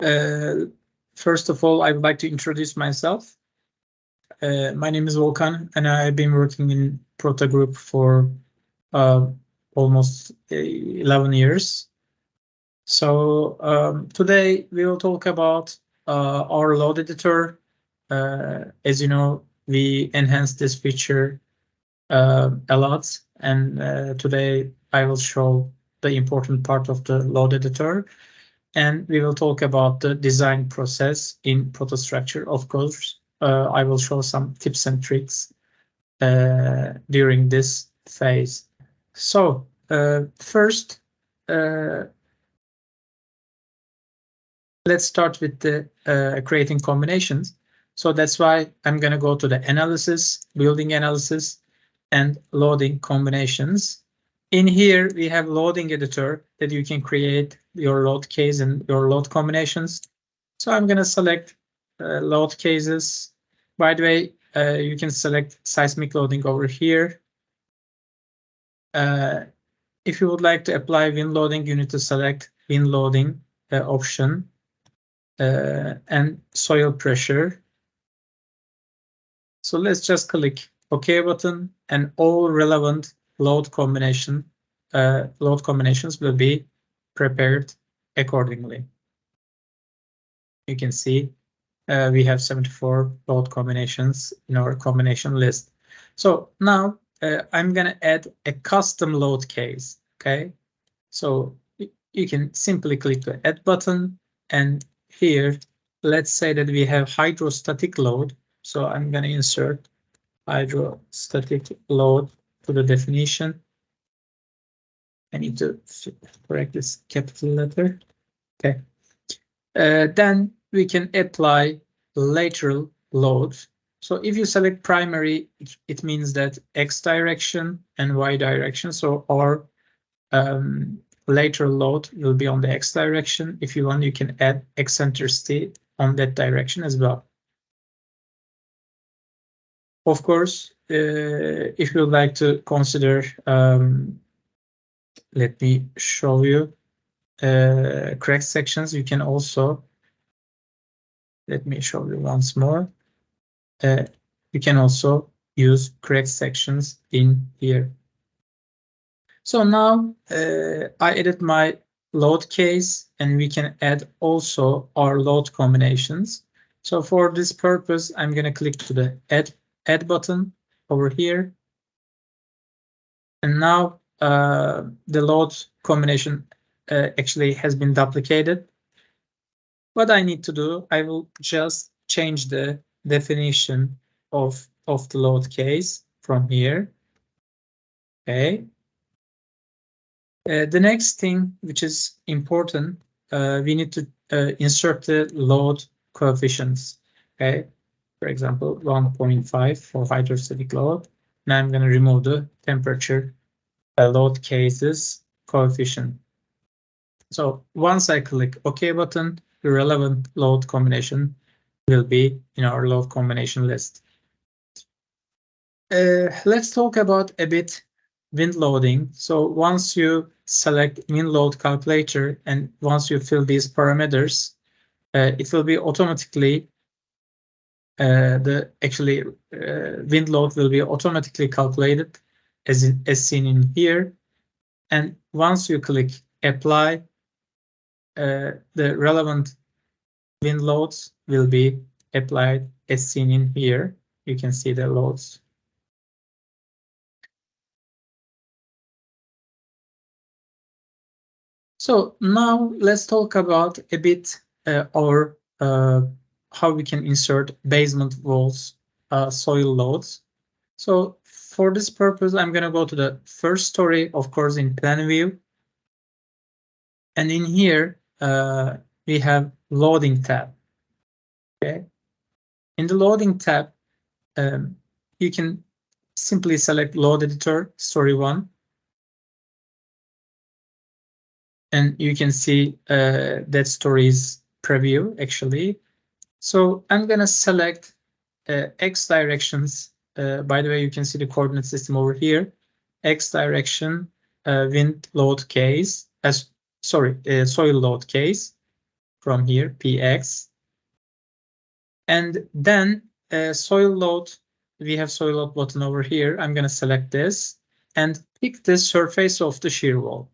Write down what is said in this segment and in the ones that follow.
First of all, I would like to introduce myself. My name is Volkan, and I've been working in Prota Group for almost 11 years. So today we will talk about our load editor. As you know, we enhanced this feature a lot, and today I will show the important part of the load editor. And we will talk about the design process in ProtaStructure. Of course, I will show some tips and tricks during this phase. So first, let's start with the creating combinations. So that's why I'm going to go to the analysis, building analysis, and loading combinations. In here, we have loading editor that you can create your load case and your load combinations. So I'm going to select load cases. By the way, you can select seismic loading over here. If you would like to apply wind loading, you need to select wind loading option and soil pressure. So let's just click OK button, and all relevant load combinations will be prepared accordingly. You can see we have 74 load combinations in our combination list. So now I'm going to add a custom load case. Okay, so you can simply click the add button, and here let's say that we have hydrostatic load. So I'm going to insert hydrostatic load to the definition. I need to correct this capital letter. Okay. Then we can apply lateral load. So if you select primary, it means that X direction and Y direction. So our lateral load will be on the X direction. If you want, you can add eccentricity on that direction as well. Of course, if you would like to consider, let me show you crack sections. You can also, let me show you once more. You can also use crack sections in here. So now I added my load case, and we can add also our load combinations. So for this purpose, I'm going to click to the add button over here. And now the load combination actually has been duplicated. What I need to do, I will just change the definition of the load case from here. Okay. The next thing, which is important, we need to insert the load coefficients. Okay. For example, 1.5 for hydrostatic load. Now I'm going to remove the temperature load cases coefficient. So once I click OK button, the relevant load combination will be in our load combination list. Let's talk about a bit wind loading. So once you select wind load calculator, and once you fill these parameters, it will be automatically wind load will be automatically calculated as seen in here. And once you click apply, the relevant wind loads will be applied as seen in here. You can see the loads. So now let's talk about a bit how we can insert basement walls soil loads. So for this purpose, I'm going to go to the first story, of course, in plan view. And in here, we have loading tab. Okay. In the loading tab, you can simply select load editor, story 1. And you can see that story's preview actually. So I'm going to select X directions. By the way, you can see the coordinate system over here. X direction wind load case, soil load case. from here, PX. And then soil load, we have soil load button over here. I'm going to select this and pick the surface of the shear wall.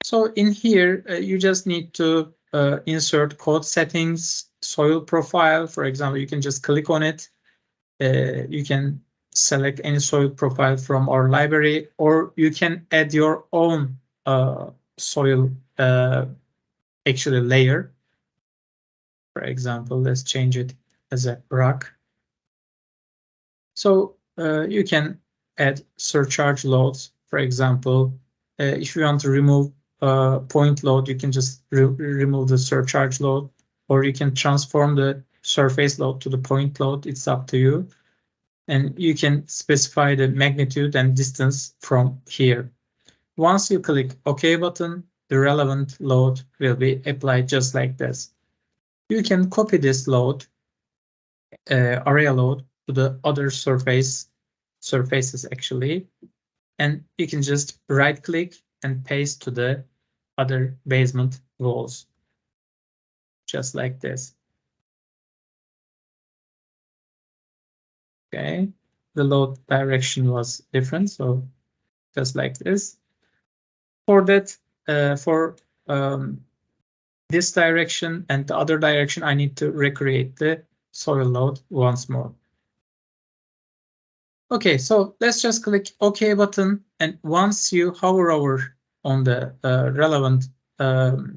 So in here, you just need to insert code settings, soil profile. For example, you can just click on it. You can select any soil profile from our library, or you can add your own soil actually layer. For example, let's change it as a rock. So you can add surcharge loads. For example, if you want to remove point load, you can just remove the surcharge load, or you can transform the surface load to the point load. It's up to you. And you can specify the magnitude and distance from here. Once you click OK button, the relevant load will be applied just like this. You can copy this load, area load, to the other surfaces actually, and you can just right click and paste to the other basement walls, just like this. Okay, the load direction was different, so just like this. For that, this direction and the other direction, I need to recreate the soil load once more. Okay, so let's just click OK button, and once you hover over on the relevant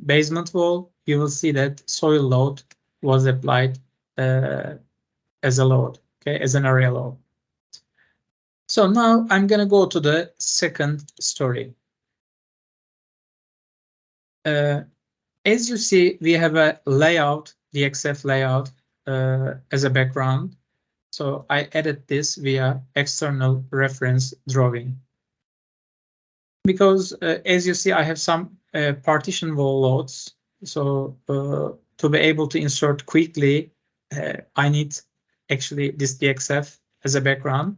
basement wall, you will see that soil load was applied as a load, okay, as an area load. So now I'm going to go to the second story. As you see, we have a layout, DXF layout as a background. So I added this via external reference drawing. Because as you see, I have some partition wall loads. So to be able to insert quickly, I need actually this DXF as a background.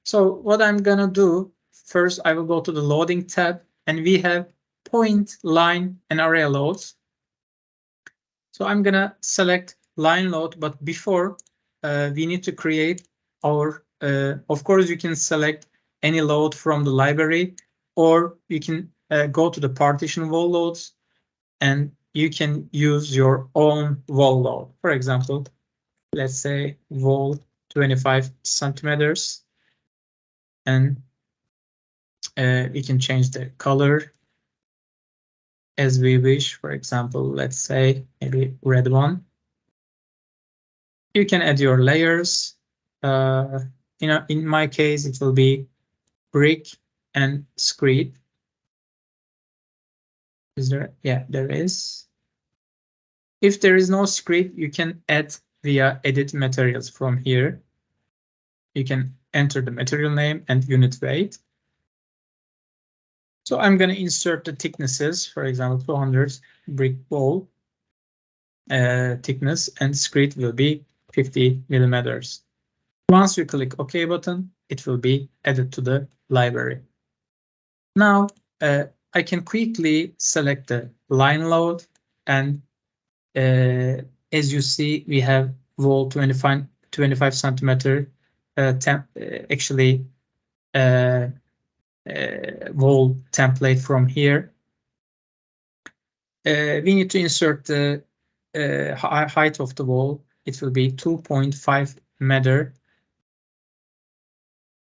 So what I'm going to do, first I will go to the loading tab, and we have point, line, and area loads. So I'm going to select line load, but before we need to create our, of course, you can select any load from the library, or you can go to the partition wall loads and you can use your own wall load. For example, let's say wall 25 centimeters, and we can change the color as we wish. For example, let's say maybe red one. You can add your layers. In my case, it will be brick and screed. Is there? Yeah, there is. If there is no screed, you can add via edit materials from here. You can enter the material name and unit weight. So I'm going to insert the thicknesses, for example, 200 brick wall thickness, and screed will be 50 millimeters. Once you click OK button, it will be added to the library. Now I can quickly select the line load, and as you see, we have wall 25 centimeter actually wall template from here. We need to insert the height of the wall. It will be 2.5 meter.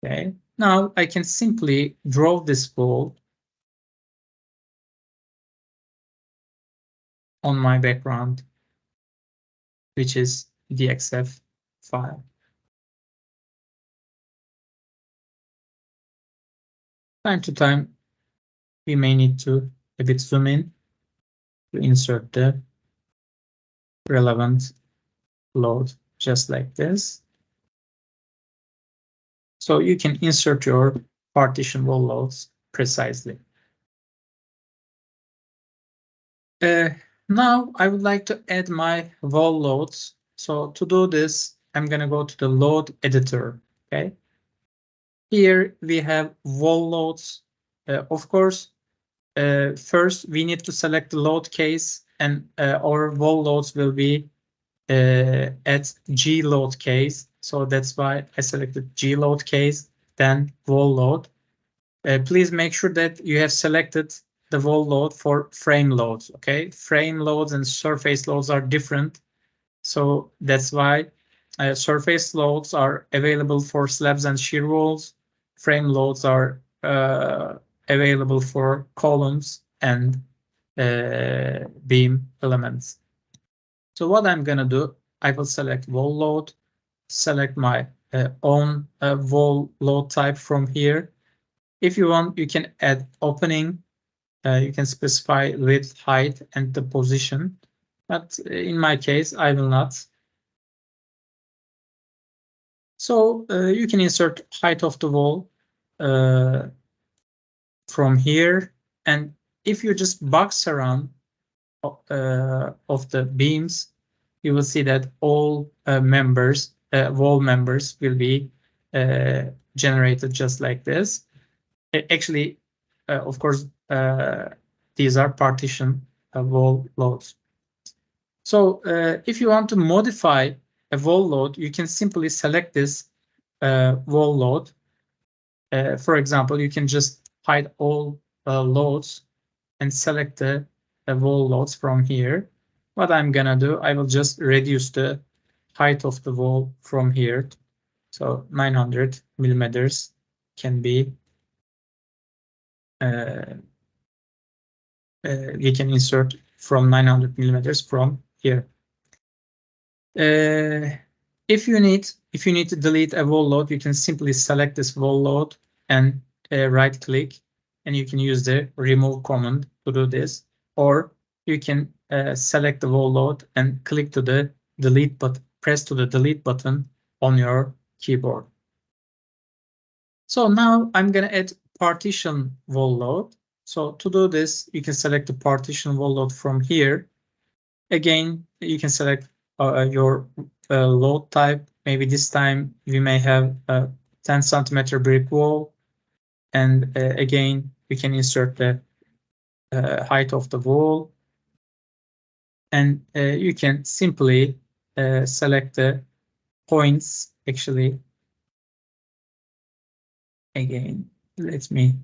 Okay, now I can simply draw this wall on my background, which is the DXF file. Time to time, we may need to a bit zoom in to insert the relevant load, just like this. So you can insert your partition wall loads precisely. Now I would like to add my wall loads. So to do this, I'm going to go to the load editor. Okay. Here we have wall loads. Of course, first we need to select the load case and our wall loads will be at G load case. So that's why I selected G load case, then wall load. Please make sure that you have selected the wall load for frame loads. Okay, frame loads and surface loads are different. So that's why surface loads are available for slabs and shear walls. Frame loads are available for columns and beam elements. So what I'm gonna do, I will select wall load, select my own wall load type from here. If you want, you can add opening. You can specify width, height, and the position. But in my case, I will not. So you can insert height of the wall from here. And if you just box around of the beams, you will see that all members, wall members will be generated just like this. Actually, of course, these are partition wall loads. So if you want to modify a wall load, you can simply select this wall load. For example, you can just hide all loads and select the wall loads from here. What I'm gonna do, I will just reduce the height of the wall from here. So 900 millimeters can be, we can insert from 900 millimeters from here. If you need to delete a wall load, you can simply select this wall load and right click, and you can use the remove command to do this, or you can select the wall load and click to the delete button, press to the delete button on your keyboard. So now I'm going to add partition wall load. So to do this, you can select the partition wall load from here. Again, you can select your load type. Maybe this time we may have a 10 centimeter brick wall. And again, we can insert the height of the wall. And you can simply select the points. Actually, again, let me.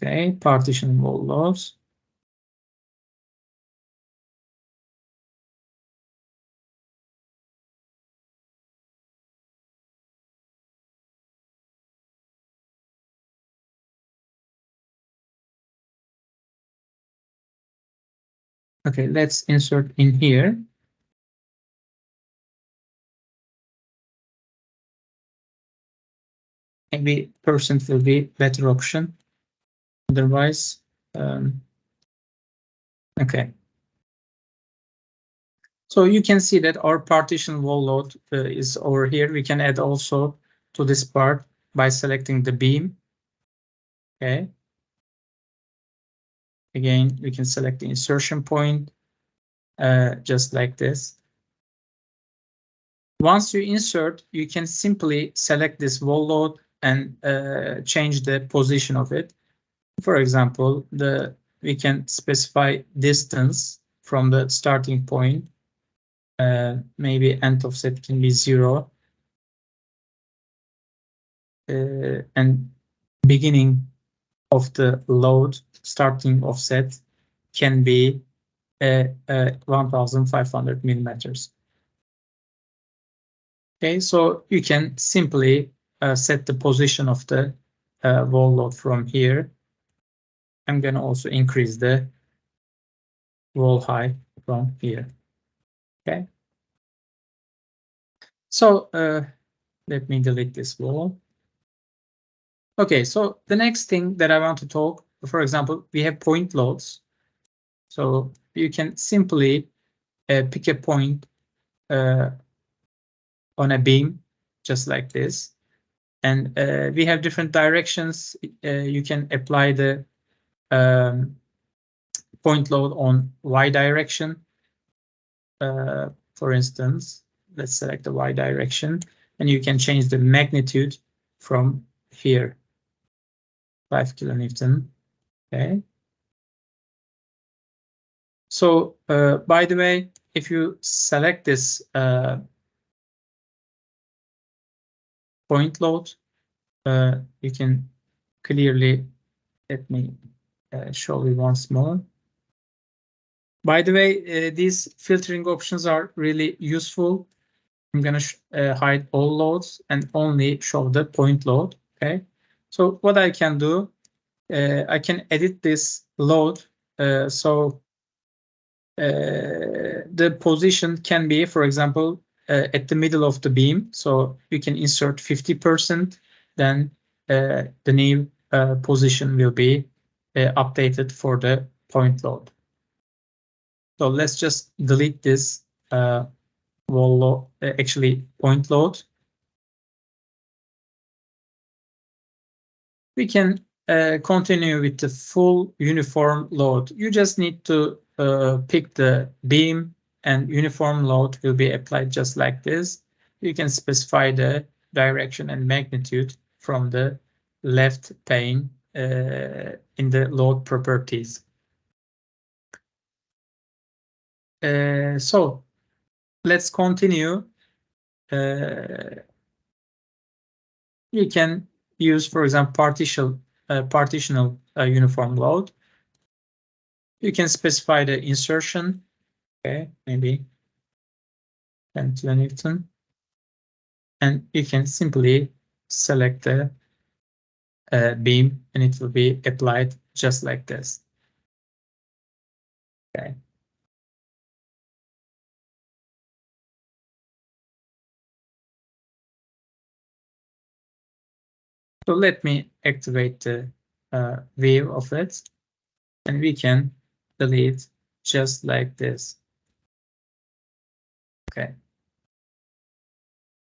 Okay, partition wall loads. Okay, let's insert in here. Maybe % will be better option. Otherwise, okay. So you can see that our partition wall load is over here. We can add also to this part by selecting the beam. Okay. Again, we can select the insertion point just like this. Once you insert, you can simply select this wall load and change the position of it. For example, we can specify distance from the starting point. Maybe end offset can be 0. And beginning of the load, starting offset can be 1500 millimeters. Okay, so you can simply set the position of the wall load from here. I'm going to also increase the wall height from here. Okay. So let me delete this wall. Okay, so the next thing that I want to talk, for example, we have point loads. So you can simply pick a point on a beam, just like this. And we have different directions. You can apply the point load on Y direction. For instance, let's select the Y direction, and you can change the magnitude from here. 5 kilonewton. Okay. So by the way, if you select this point load, you can clearly, let me show you once more. By the way, these filtering options are really useful. I'm going to hide all loads and only show the point load. Okay. So what I can do, I can edit this load. So the position can be, for example, at the middle of the beam. So you can insert 50%, then the new position will be updated for the point load. So let's just delete this wall load, actually point load. We can continue with the full uniform load. You just need to pick the beam, and uniform load will be applied just like this. You can specify the direction and magnitude from the left pane in the load properties. So let's continue. You can use, for example, partitional uniform load. You can specify the insertion. Okay, maybe 10 kilonewton, and you can simply select the beam, and it will be applied just like this. Okay. So let me activate the view of it, and we can delete just like this. Okay.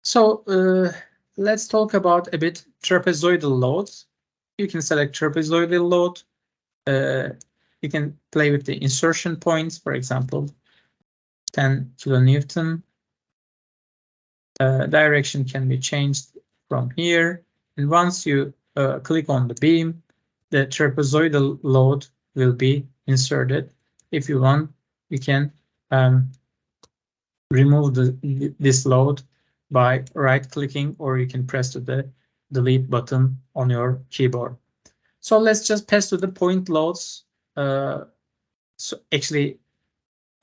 So let's talk about a bit trapezoidal loads. You can select trapezoidal load. You can play with the insertion points, for example, 10 kilonewton. Direction can be changed from here. And once you click on the beam, the trapezoidal load will be inserted. If you want, you can remove this load by right-clicking, or you can press to the delete button on your keyboard. So let's just pass to the point loads. So actually,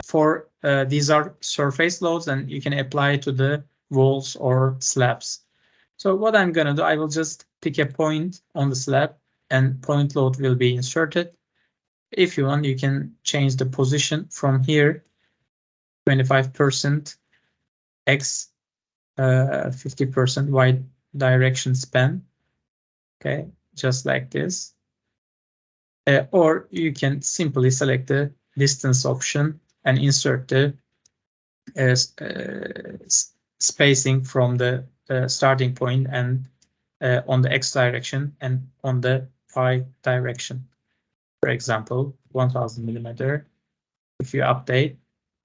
for these are surface loads, and you can apply to the walls or slabs. So what I'm going to do, I will just pick a point on the slab, and point load will be inserted. If you want, you can change the position from here, 25% X, 50% Y direction span. Okay, just like this. Or you can simply select the distance option and insert the spacing from the starting point and on the X direction and on the Y direction. For example, 1000 millimeter. If you update,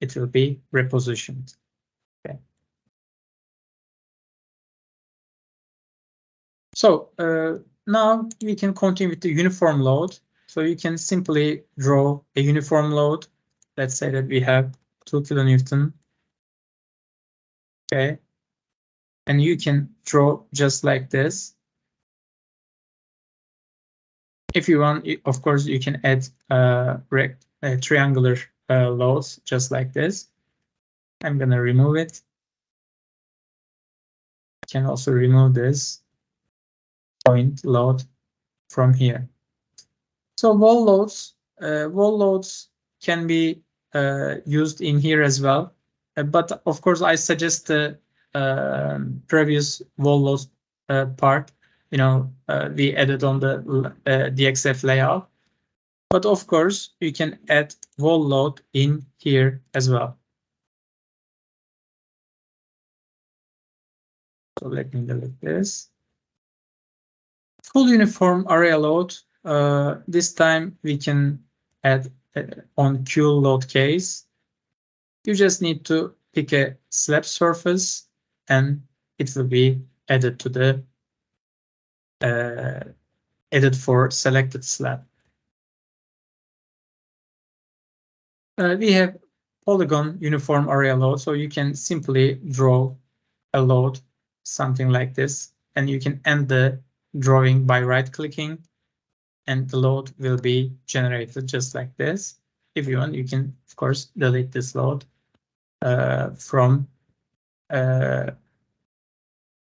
it will be repositioned. Okay. So now we can continue with the uniform load. So you can simply draw a uniform load. Let's say that we have 2 kilonewton. Okay. And you can draw just like this. If you want, of course, you can add triangular loads just like this. I'm going to remove it. I can also remove this point load from here. So wall loads can be used in here as well. But of course, I suggest the previous wall loads part. We added on the DXF layout. But of course, you can add wall load in here as well. So let me delete this. Full uniform area load. This time we can add on Q load case. You just need to pick a slab surface, and it will be added to the added for selected slab. We have polygon uniform area load, so you can simply draw a load, something like this, and you can end the drawing by right-clicking, and the load will be generated just like this. If you want, you can, of course, delete this load from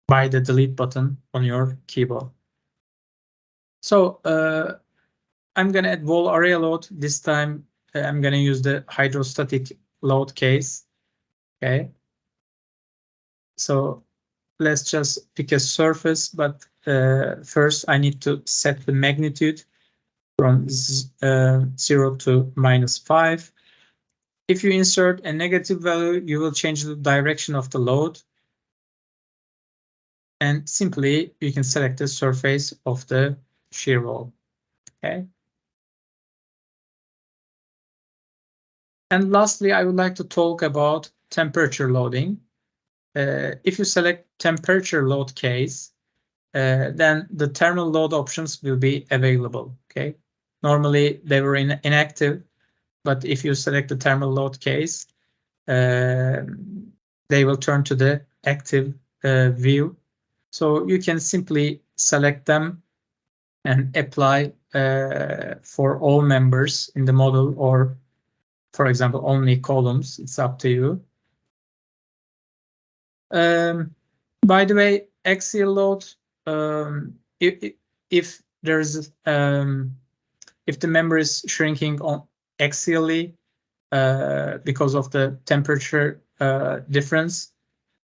by the delete button on your keyboard. So I'm going to add wall area load. This time I'm going to use the hydrostatic load case. Okay. So let's just pick a surface, but first I need to set the magnitude from 0 to -5. If you insert a negative value, you will change the direction of the load. And simply you can select the surface of the shear wall. Okay. And lastly, I would like to talk about temperature loading. If you select temperature load case, then the thermal load options will be available. Okay. Normally they were inactive, but if you select the thermal load case, they will turn to the active view. So you can simply select them and apply for all members in the model, or for example, only columns. It's up to you. By the way, axial load, if there's if the member is shrinking on axially because of the temperature difference,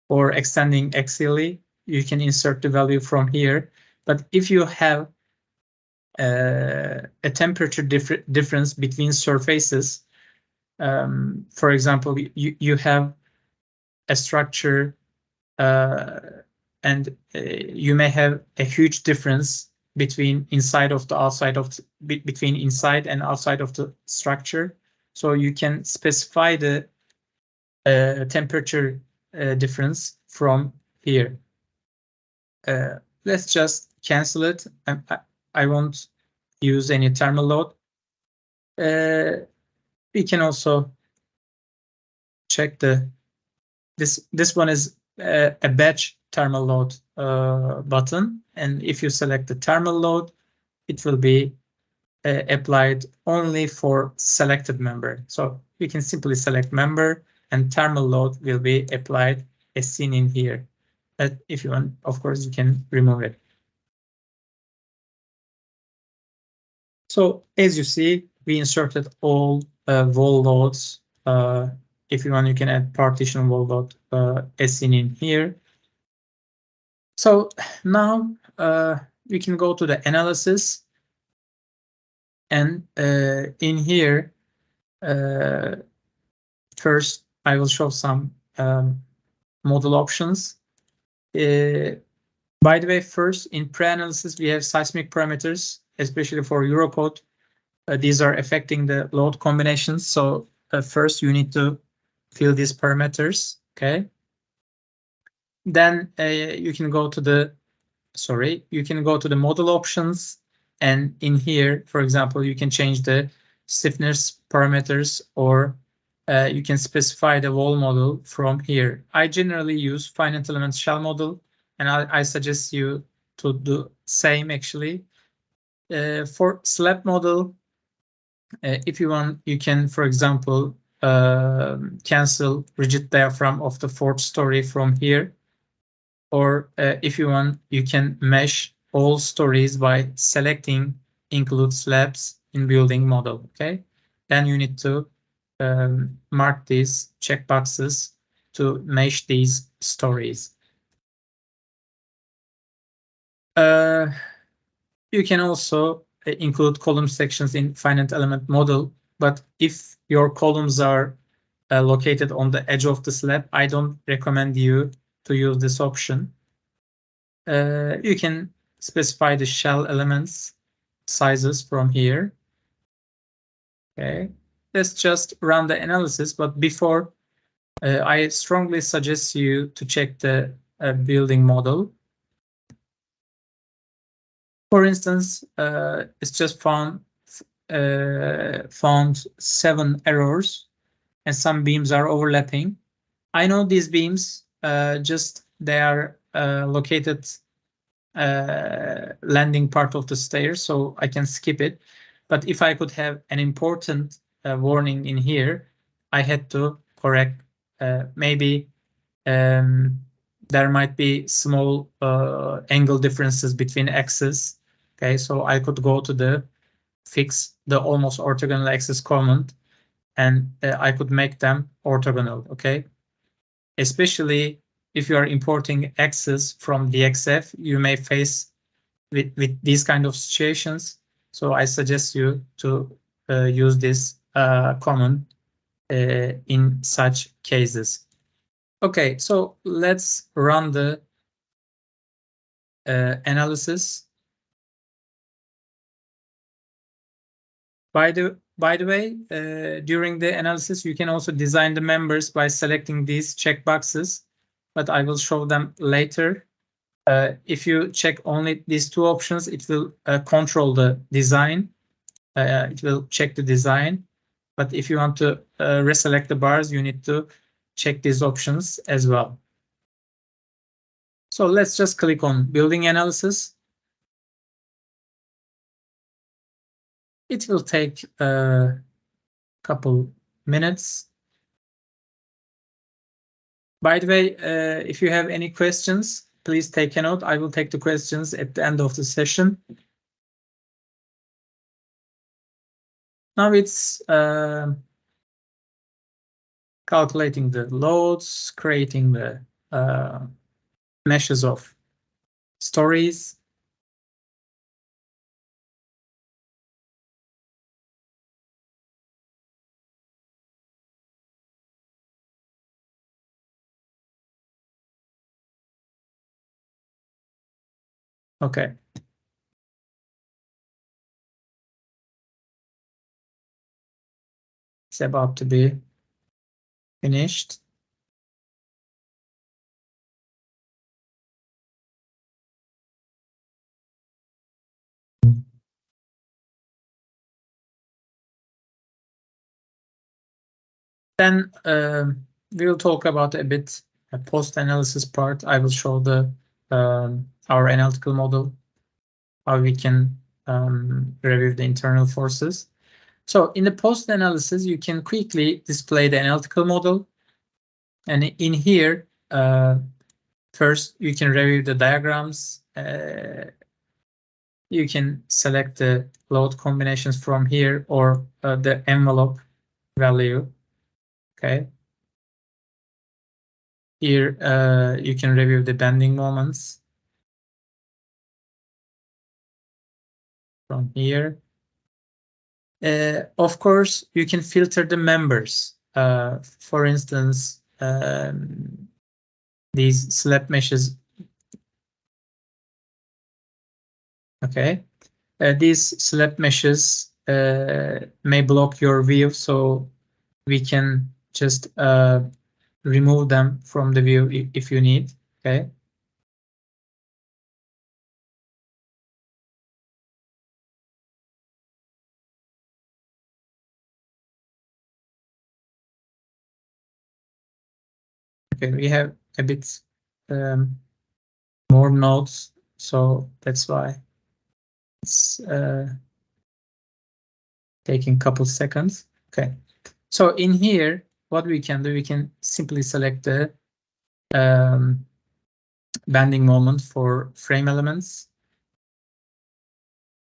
or extending axially, you can insert the value from here. But if you have a temperature difference between surfaces, for example, you have a structure and you may have a huge difference between inside of the outside of between inside and outside of the structure. So you can specify the temperature difference from here. Let's just cancel it. I won't use any thermal load. We can also check this one is a batch thermal load button, and if you select the thermal load, it will be applied only for selected member. So we can simply select member, and thermal load will be applied as seen in here. But if you want, of course, you can remove it. So as you see, we inserted all wall loads. If you want, you can add partition wall load as seen in here. So now we can go to the analysis, and in here, first I will show some model options. By the way, first in pre-analysis we have seismic parameters, especially for Eurocode. These are affecting the load combinations. So first you need to fill these parameters. Okay. Then you can go to the model options, and in here, for example, you can change the stiffness parameters, or you can specify the wall model from here. I generally use finite element shell model, and I suggest you to do same actually. For slab model, if you want, you can, for example, cancel rigid diaphragm of the fourth story from here. Or if you want, you can mesh all stories by selecting include slabs in building model. Okay, then you need to mark these checkboxes to mesh these stories. You can also include column sections in finite element model, but if your columns are located on the edge of the slab, I don't recommend you to use this option. You can specify the shell elements sizes from here. Okay, let's just run the analysis, but before I strongly suggest you to check the building model. For instance, it's just found 7 errors, and some beams are overlapping. I know these beams, just they are located landing part of the stairs, so I can skip it. But if I could have an important warning in here, I had to correct. Maybe there might be small angle differences between axes. Okay, so I could go to the fix the almost orthogonal axis command, and I could make them orthogonal. Okay, especially if you are importing axes from DXF, you may face with these kind of situations. So I suggest you to use this command in such cases. Okay, so let's run the analysis. By the way, during the analysis, you can also design the members by selecting these checkboxes, but I will show them later. If you check only these two options, it will control the design. It will check the design. But if you want to reselect the bars, you need to check these options as well. So let's just click on building analysis. It will take a couple minutes. By the way, if you have any questions, please take a note. I will take the questions at the end of the session. Now it's calculating the loads, creating the meshes of stories. Okay. It's about to be finished. Then we will talk about a bit a post-analysis part. I will show the our analytical model, how we can review the internal forces. So in the post-analysis, you can quickly display the analytical model. And in here, first, you can review the diagrams. You can select the load combinations from here or the envelope value. Okay. Here, you can review the bending moments from here. Of course, you can filter the members. For instance, these slab meshes. Okay, these slab meshes may block your view, so we can just remove them from the view if you need. Okay. Okay, we have a bit more nodes, so that's why it's taking a couple seconds. Okay, so in here, what we can do, we can simply select the bending moment for frame elements.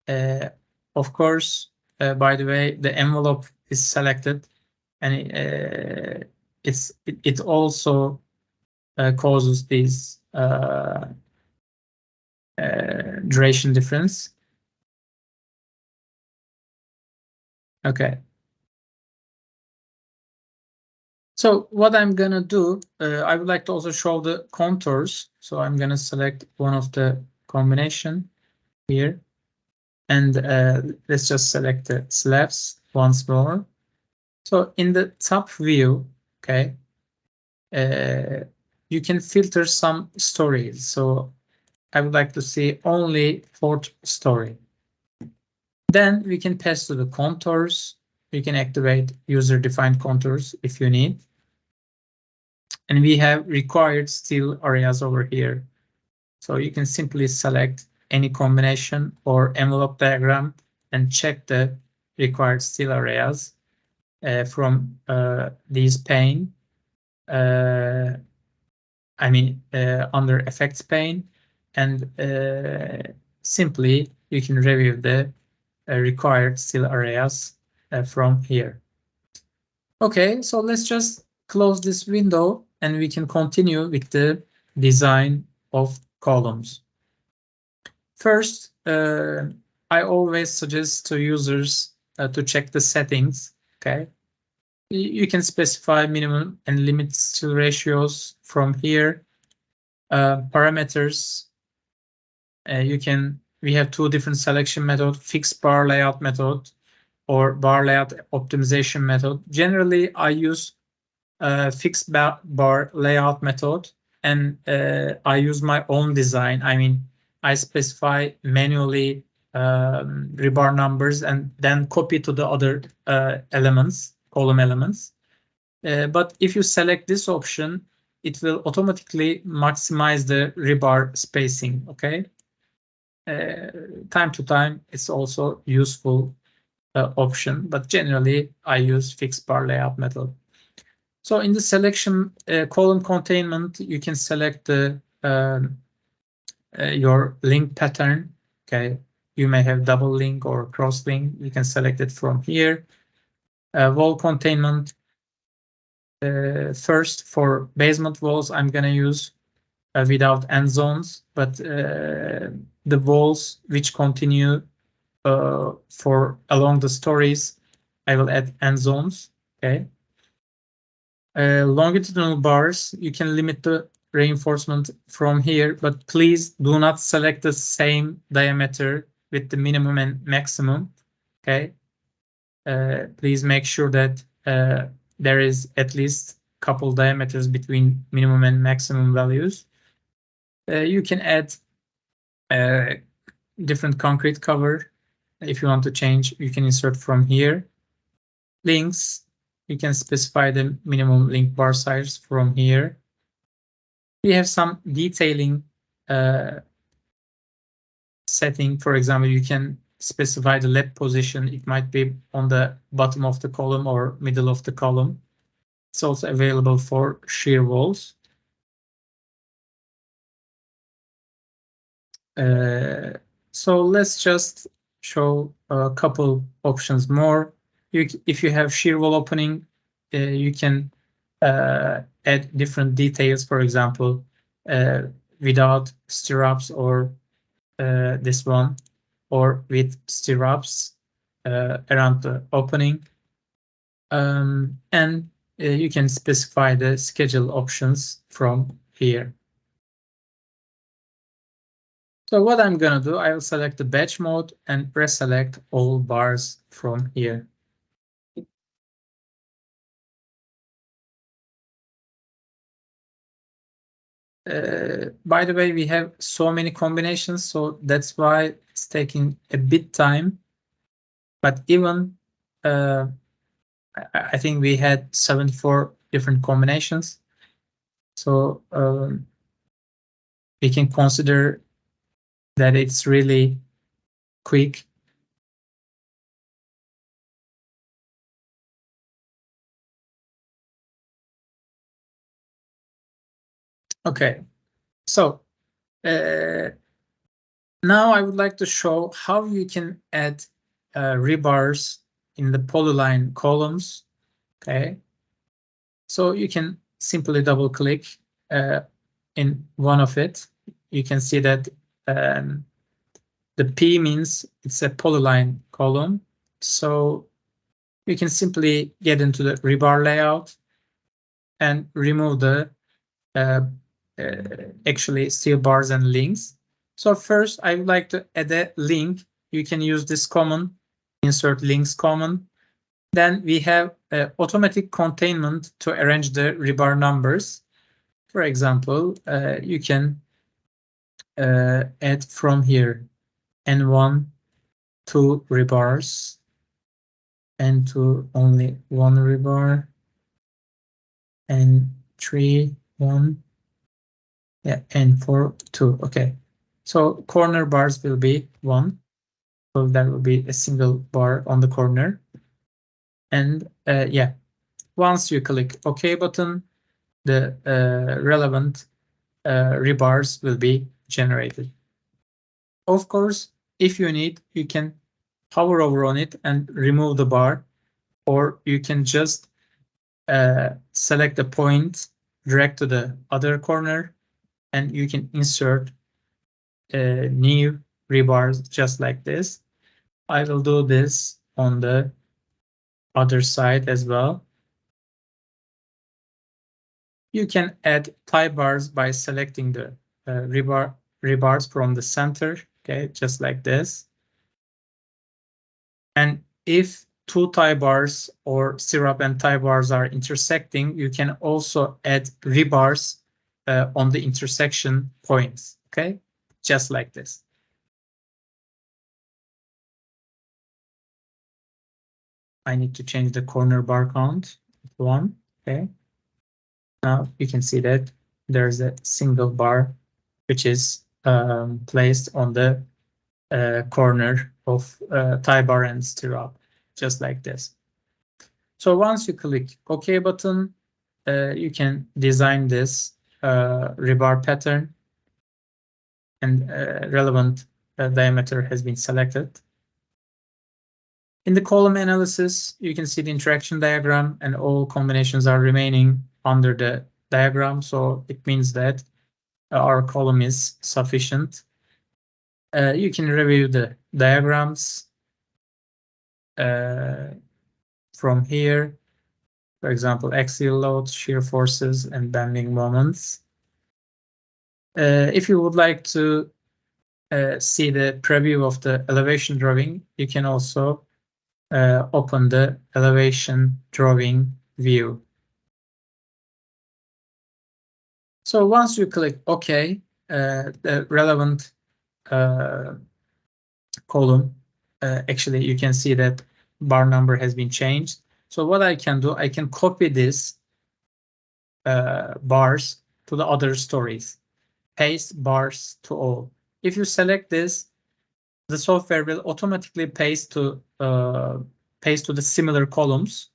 Of course, by the way, the envelope is selected, and it also causes this duration difference. Okay. So what I'm gonna do, I would like to also show the contours. So I'm gonna select one of the combination here, and let's just select the slabs once more. So in the top view, okay, you can filter some stories. So I would like to see only 4th story. Then we can pass to the contours. We can activate user-defined contours if you need. And we have required steel areas over here. So you can simply select any combination or envelope diagram and check the required steel areas from these pane. Under effects pane, and simply you can review the required steel areas from here. Okay, so let's just close this window and we can continue with the design of columns. First, I always suggest to users to check the settings. Okay, you can specify minimum and limit steel ratios from here. Parameters. We have 2 different selection methods: fixed bar layout method or bar layout optimization method. Generally, I use fixed bar layout method, and I use my own design. I specify manually rebar numbers and then copy to the other column elements. But if you select this option, it will automatically maximize the rebar spacing. Okay. Time to time, it's also useful option, but generally I use fixed bar layout method. So in the selection column containment, you can select the your link pattern. Okay, you may have double link or cross link. You can select it from here. Wall containment. First, for basement walls, I'm gonna use without end zones, but the walls which continue along the stories, I will add end zones. Okay. Longitudinal bars, you can limit the reinforcement from here, but please do not select the same diameter with the minimum and maximum. Okay. Please make sure that there is at least a couple diameters between minimum and maximum values. You can add different concrete cover. If you want to change, you can insert from here. Links, you can specify the minimum link bar size from here. We have some detailing setting. For example, you can specify the lap position. It might be on the bottom of the column or middle of the column. It's also available for shear walls. So let's just show a couple options more. If you have shear wall opening, you can add different details, for example, without stirrups or this one, or with stirrups around the opening. And you can specify the schedule options from here. So what I'm gonna do, I will select the batch mode and pre-select all bars from here. By the way, we have so many combinations, so that's why it's taking a bit time. But even I think we had 74 different combinations. So we can consider that it's really quick. Okay, so now I would like to show how you can add rebars in the polyline columns. Okay, so you can simply double click in one of it. You can see that the P means it's a polyline column. So you can simply get into the rebar layout and remove the actually steel bars and links. So first I would like to add a link. You can use this command, insert links command. Then we have automatic containment to arrange the rebar numbers. For example, you can add from here N1 2 rebars, N2 only 1 rebar, N3 1, yeah, N4 2. Okay, so corner bars will be 1, so that will be a single bar on the corner. And yeah, once you click OK button, the relevant rebars will be generated. Of course, if you need, you can hover over on it and remove the bar, or you can just select the point, drag to the other corner, and you can insert new rebars just like this. I will do this on the other side as well. You can add tie bars by selecting the rebars from the center, okay, just like this. And if two tie bars or stirrup and tie bars are intersecting, you can also add rebars on the intersection points, okay, just like this. I need to change the corner bar count to 1, okay. Now you can see that there's a single bar which is placed on the corner of tie bar and stirrup, just like this. So once you click OK button, you can design this rebar pattern, and relevant diameter has been selected. In the column analysis, you can see the interaction diagram, and all combinations are remaining under the diagram. So it means that our column is sufficient. You can review the diagrams from here. For example, axial loads, shear forces, and bending moments. If you would like to see the preview of the elevation drawing, you can also open the elevation drawing view. So once you click OK, the relevant column, actually you can see that bar number has been changed. So what I can do, I can copy this bars to the other stories, paste bars to all. If you select this, the software will automatically paste to the similar columns.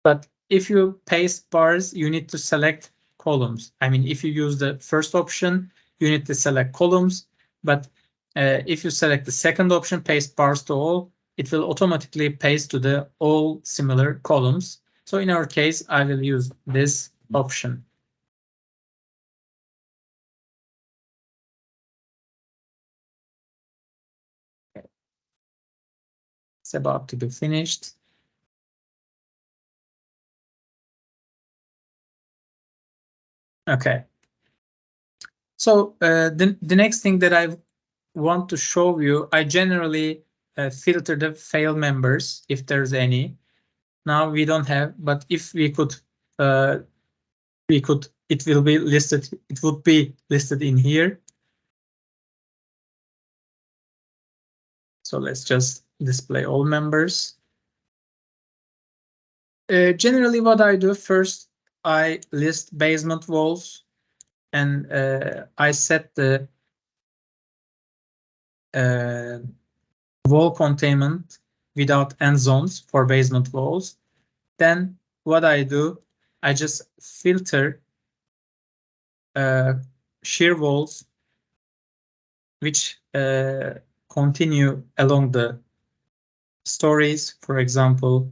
But if you paste bars, you need to select columns. I mean, if you use the first option, you need to select columns. But if you select the second option, paste bars to all, it will automatically paste to the all similar columns. So in our case, I will use this option. It's about to be finished. Okay. So the next thing that I want to show you, I generally filter the fail members if there's any. Now we don't have, but if we could, it will be listed. It would be listed in here. So let's just display all members. Generally, what I do first, I list basement walls, and I set the wall containment without end zones for basement walls. Then what I do, I just filter shear walls which continue along the stories, for example,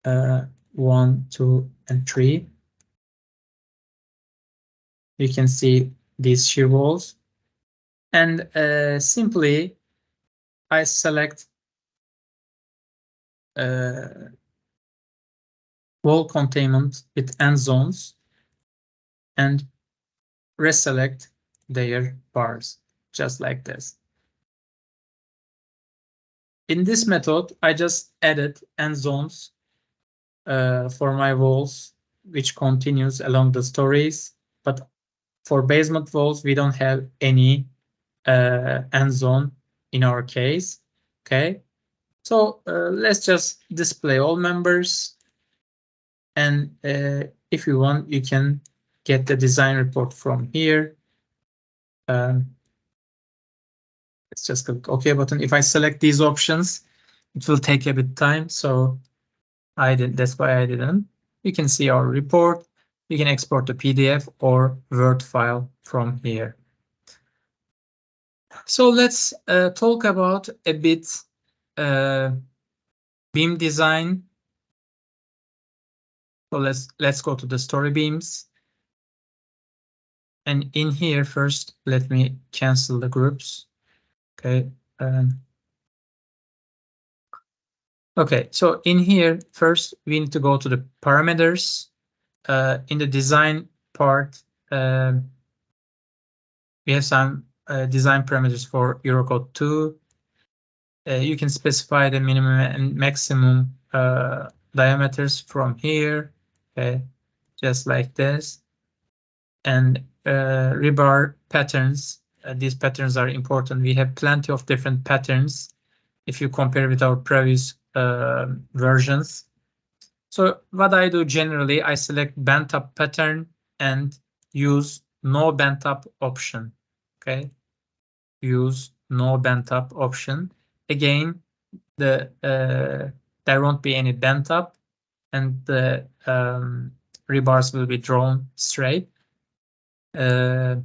1, 2, and 3. You can see these shear walls, and simply I select wall containment with end zones and reselect their bars, just like this. In this method, I just added end zones for my walls, which continues along the stories. But for basement walls, we don't have any end zone in our case. Okay, so let's just display all members, and if you want, you can get the design report from here. Let's just click OK button. If I select these options, it will take a bit time, so that's why I didn't. You can see our report. You can export the PDF or Word file from here. So let's talk about a bit beam design. So let's go to the story beams. And in here first, let me cancel the groups. Okay. Okay, so in here first we need to go to the parameters. In the design part, we have some design parameters for Eurocode 2. You can specify the minimum and maximum diameters from here, okay, just like this. And rebar patterns, these patterns are important. We have plenty of different patterns if you compare with our previous versions. So what I do generally, I select bent up pattern and use no bent up option. Okay, use no bent up option. Again, there won't be any bent up, and the rebars will be drawn straight. Of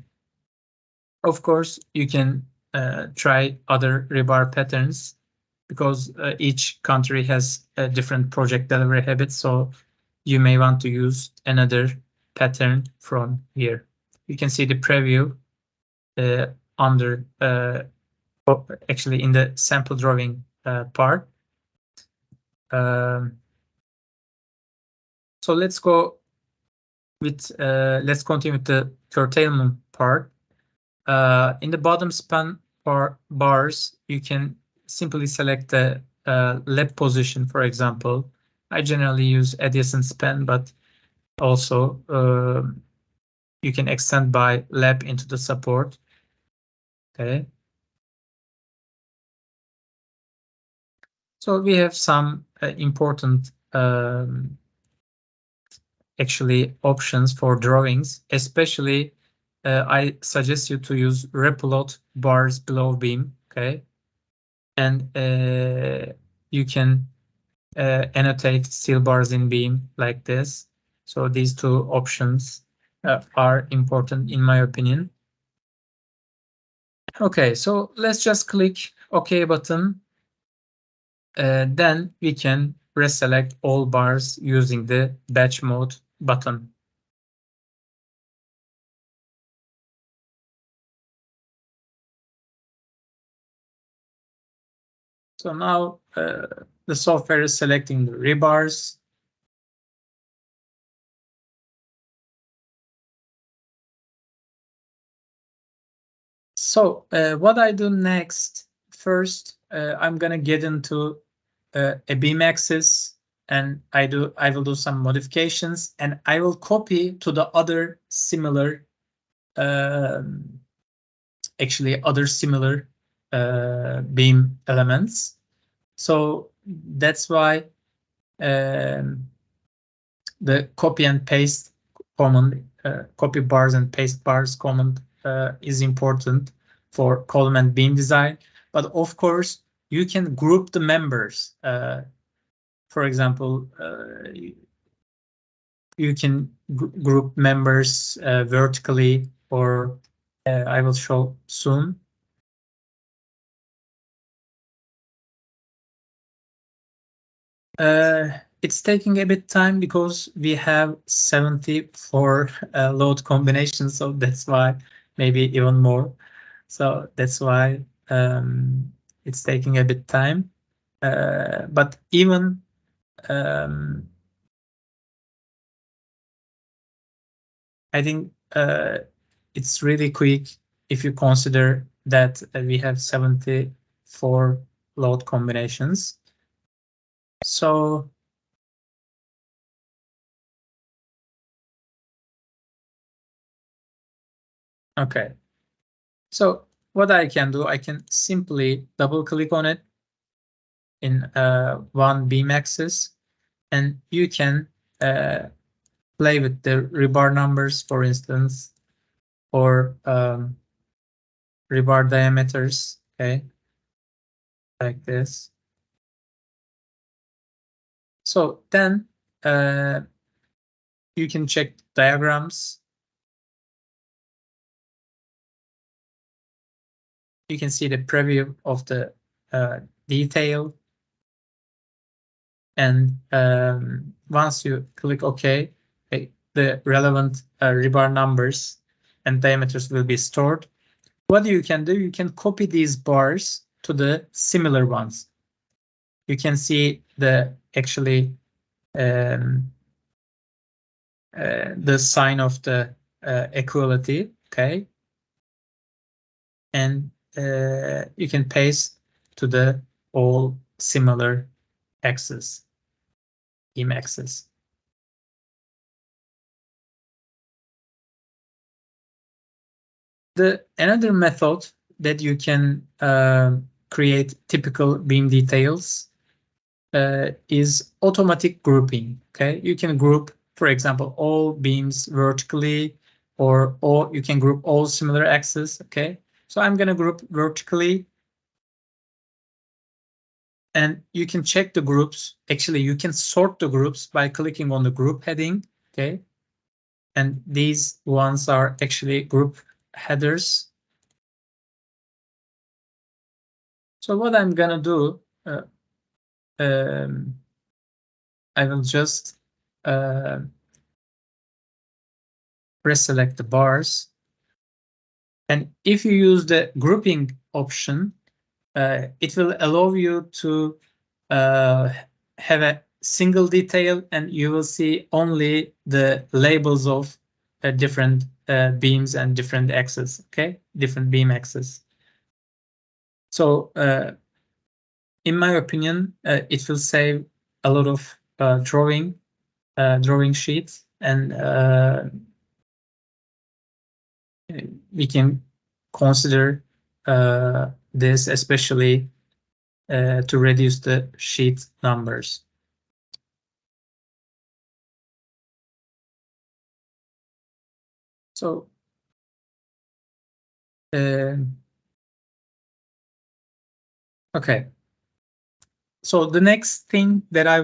course, you can try other rebar patterns, because each country has a different project delivery habits, so you may want to use another pattern from here. You can see the preview under actually in the sample drawing part. So let's go with let's continue with the curtailment part. In the bottom span bars, you can simply select the lab position, for example. I generally use adjacent span, but also you can extend by lab into the support. Okay. So we have some important actually options for drawings, especially I suggest you to use replot bars below beam. Okay. And you can annotate steel bars in beam like this. So these two options are important in my opinion. Okay, so let's just click OK button. Then we can reselect all bars using the batch mode button. So now the software is selecting the rebars. So what I do next, first, I'm gonna get into a beam axis, and I will do some modifications, and I will copy to the other similar, actually other similar beam elements. So that's why the copy and paste command, copy bars and paste bars command is important for column and beam design. But of course, you can group the members. For example, you can group members vertically, or I will show soon. It's taking a bit time because we have 74 load combinations, so that's why, maybe even more. So that's why it's taking a bit time. But even I think it's really quick if you consider that we have 74 load combinations. So okay, so what I can do, I can simply double click on it in one beam axis, and you can play with the rebar numbers, for instance, or rebar diameters, okay, like this. So then you can check diagrams. You can see the preview of the detail. And once you click OK, the relevant rebar numbers and diameters will be stored. What you can do, you can copy these bars to the similar ones. You can see the actually the sign of the equality, okay? And you can paste to the all similar axes, beam axis. Another method that you can create typical beam details is automatic grouping. Okay, you can group, for example, all beams vertically, or you can group all similar axes. Okay, so I'm going to group vertically, and you can check the groups. Actually, you can sort the groups by clicking on the group heading. Okay, and these ones are actually group headers. So what I'm gonna do, I will just reselect the bars. And if you use the grouping option, it will allow you to have a single detail, and you will see only the labels of different beams and different axes, okay? Different beam axes. So in my opinion, it will save a lot of drawing sheets, and we can consider this especially to reduce the sheet numbers. So okay. So the next thing that I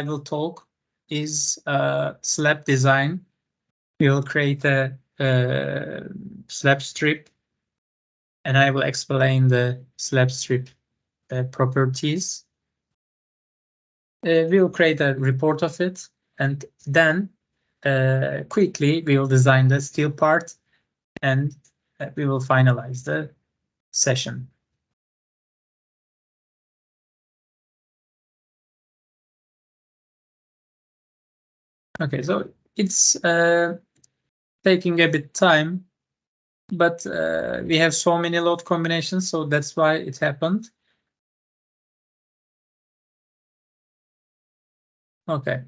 will talk is slab design. We will create a slab strip, and I will explain the slab strip properties. We will create a report of it, and then quickly we will design the steel part, and we will finalize the session. Okay, so it's taking a bit time, but we have so many load combinations, so that's why it happened. Okay.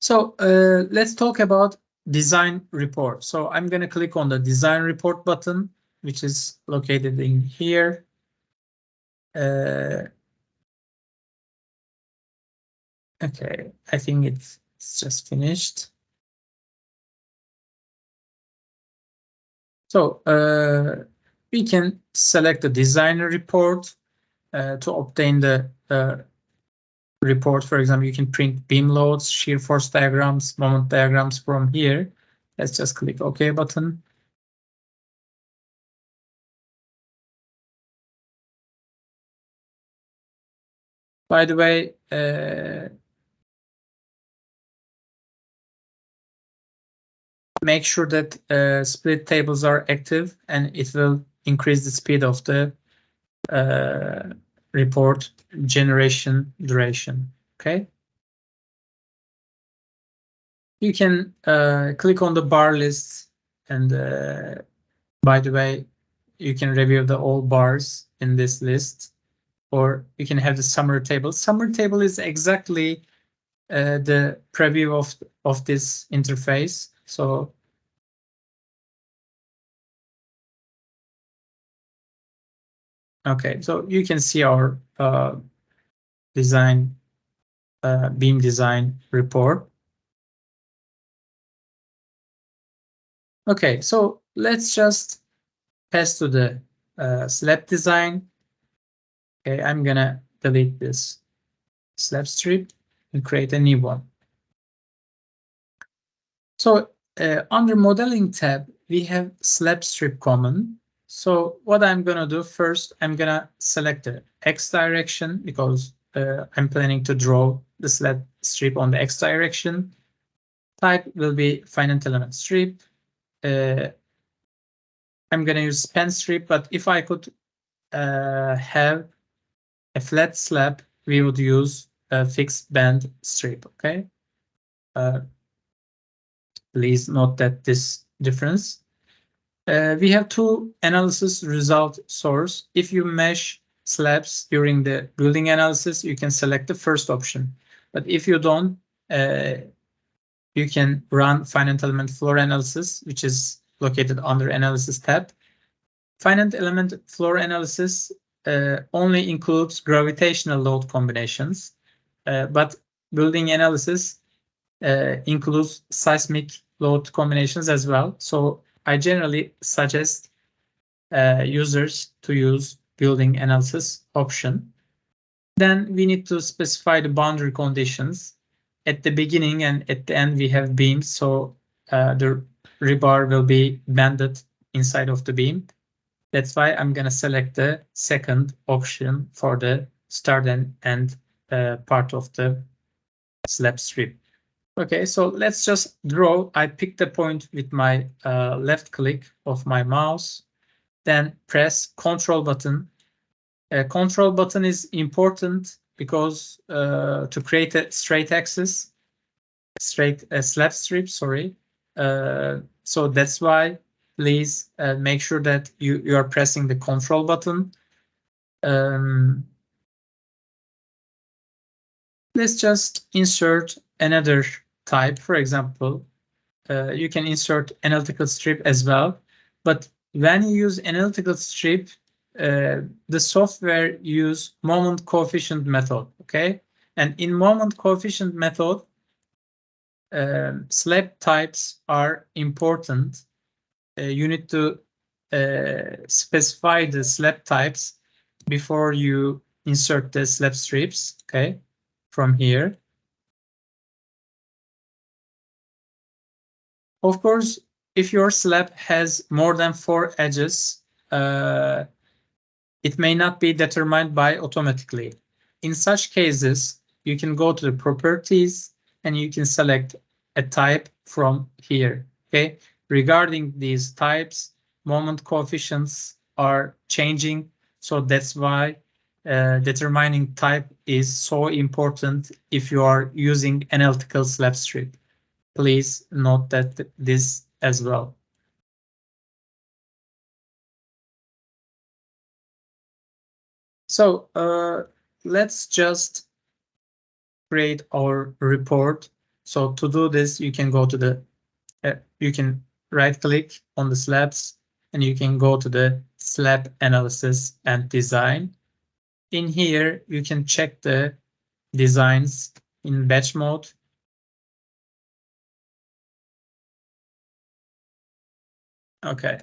So let's talk about design report. So I'm going to click on the design report button, which is located in here. Okay, I think it's just finished. So we can select the designer report to obtain the report. For example, you can print beam loads, shear force diagrams, moment diagrams from here. Let's just click OK button. By the way, make sure that split tables are active, and it will increase the speed of the report generation duration. Okay. You can click on the bar list, and by the way, you can review the all bars in this list, or you can have the summary table. Summary table is exactly the preview of this interface. So Okay, so you can see our design beam design report. Okay, so let's just pass to the slab design. Okay, I'm gonna delete this slab strip and create a new one. So under modeling tab, we have slab strip common. So what I'm gonna do first, I'm gonna select the X direction because I'm planning to draw the slab strip on the X direction. Type will be finite element strip. I'm gonna use span strip, but if I could have a flat slab, we would use a fixed band strip. Okay. Please note that this difference. We have two analysis result source. If you mesh slabs during the building analysis, you can select the first option. But if you don't, you can run finite element floor analysis, which is located under analysis tab. Finite element floor analysis only includes gravitational load combinations, but building analysis includes seismic load combinations as well. So I generally suggest users to use building analysis option. Then we need to specify the boundary conditions. At the beginning and at the end, we have beams, so the rebar will be bended inside of the beam. That's why I'm going to select the second option for the start and end part of the slab strip. Okay, so let's just draw. I pick the point with my left click of my mouse, then press Control button. Control button is important because to create a straight axis, slab strip, sorry. So that's why please make sure that you are pressing the Control button. Let's just insert another type. For example, you can insert analytical strip as well. But when you use analytical strip, the software use moment coefficient method. Okay, and in moment coefficient method, slab types are important. You need to specify the slab types before you insert the slab strips. Okay, from here. Of course, if your slab has more than 4 edges, it may not be determined by automatically. In such cases, you can go to the properties and you can select a type from here. Okay. Regarding these types, moment coefficients are changing. So that's why determining type is so important if you are using analytical slab strip. Please note that this as well. So let's just create our report. So to do this, you can go to the, you can right click on the slabs and you can go to the slab analysis and design. In here, you can check the designs in batch mode. Okay.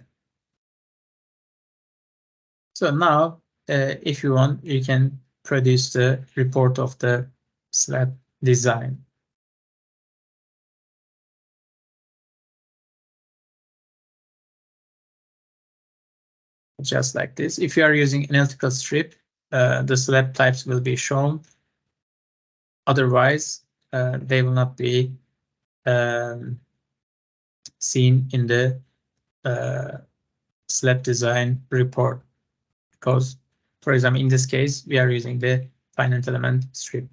So now, if you want, you can produce the report of the slab design. Just like this. If you are using analytical strip, the slab types will be shown. Otherwise, they will not be seen in the slab design report. Because, for example, in this case, we are using the finite element strip.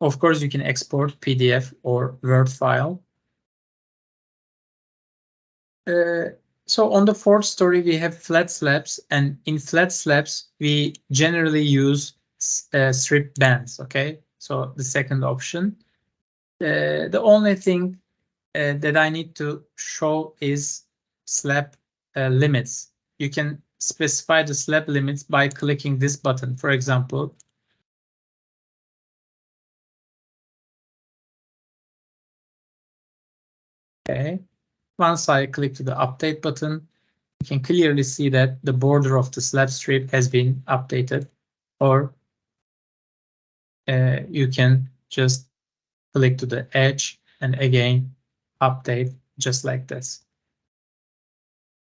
Of course, you can export PDF or Word file. So on the fourth story, we have flat slabs, and in flat slabs, we generally use strip bands. Okay, so the second option. The only thing that I need to show is slab limits. you can specify the slab limits by clicking this button. For example, okay, once I click to the update button, you can clearly see that the border of the slab strip has been updated, or you can just click to the edge and again update just like this.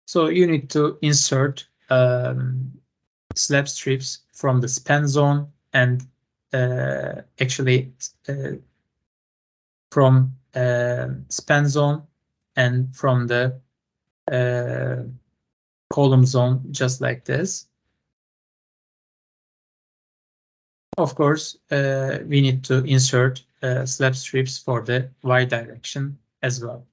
So you need to insert slab strips from the span zone and actually from span zone and from the column zone just like this. Of course, we need to insert slab strips for the Y direction as well.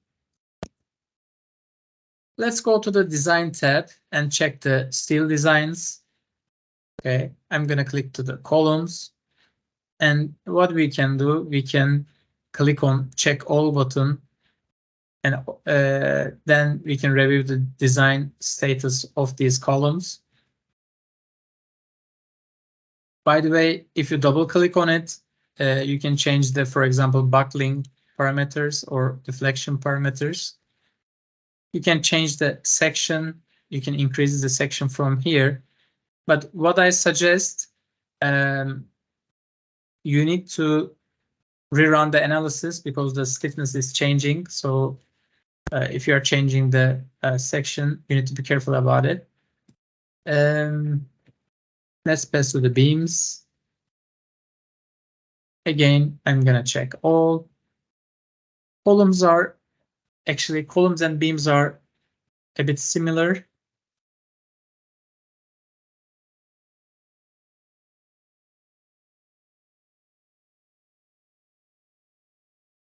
Let's go to the design tab and check the steel designs. Okay, I'm going to click to the columns. And what we can do, we can click on check all button. And then we can review the design status of these columns. By the way, if you double click on it, you can change the, for example, buckling parameters or deflection parameters. You can change the section. You can increase the section from here. But what I suggest, you need to rerun the analysis because the stiffness is changing. So if you are changing the section, you need to be careful about it. Let's pass to the beams. Again, I'm going to check all. Columns and beams are a bit similar.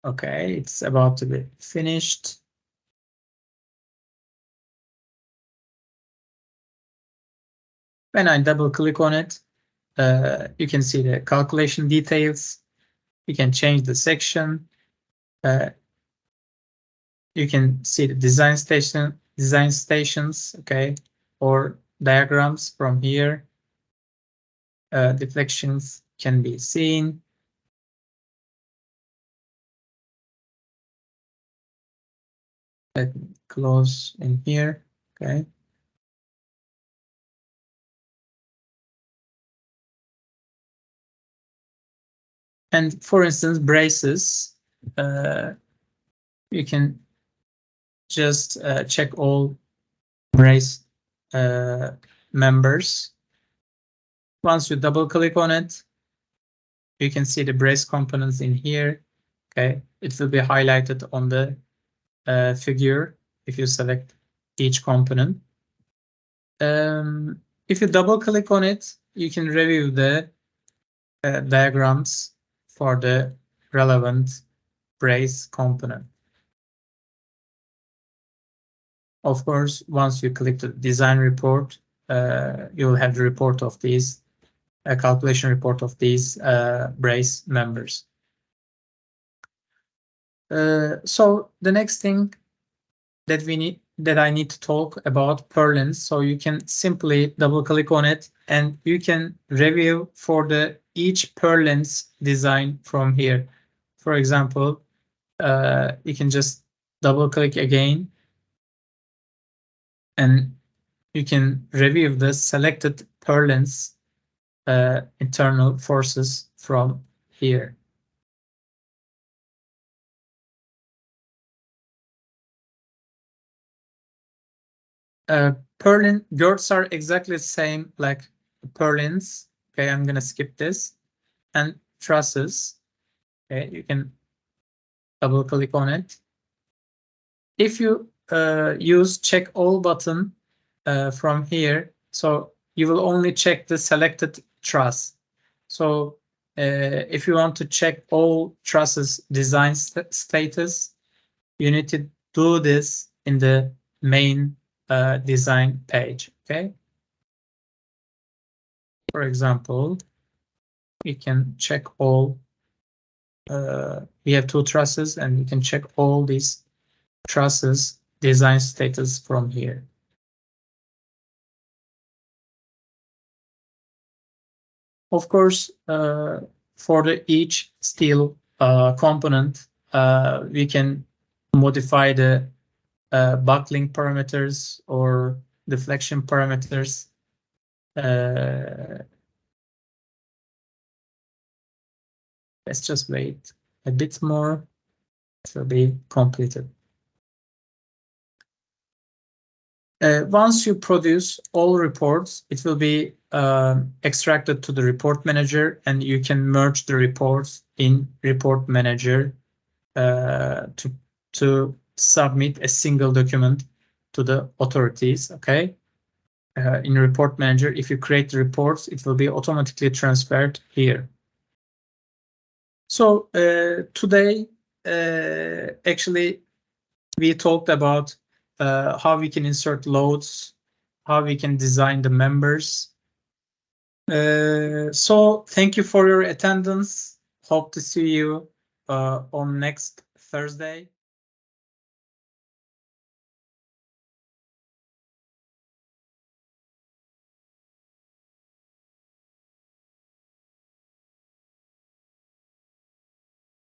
Okay, it's about to be finished. When I double click on it, you can see the calculation details. You can change the section. You can see the design stations, okay, or diagrams from here. Deflections can be seen. Let me close in here, okay. And for instance, braces, you can just check all brace members. Once you double click on it, you can see the brace components in here. Okay, it will be highlighted on the figure if you select each component. If you double click on it, you can review the diagrams for the relevant brace component. Of course, once you click the design report, you'll have the report of these, a calculation report of these brace members. So the next thing that I need to talk about purlins. So you can simply double click on it and you can review for the each purlins design from here. For example, you can just double click again and you can review the selected purlins internal forces from here. Purlin girths are exactly the same like purlins. Okay, I'm gonna skip this. And trusses. Okay, you can double click on it. If you use check all button from here, so you will only check the selected truss. So if you want to check all trusses design status, you need to do this in the main design page. Okay. For example, we can check all. We have two trusses, and you can check all these trusses design status from here. Of course, for each steel component, we can modify the buckling parameters or deflection parameters. Let's just wait a bit more. It will be completed. Once you produce all reports, it will be extracted to the report manager, and you can merge the reports in report manager to submit a single document to the authorities. Okay. In report manager, if you create the reports, it will be automatically transferred here. So today, actually, we talked about how we can insert loads, how we can design the members. So thank you for your attendance. Hope to see you on next Thursday.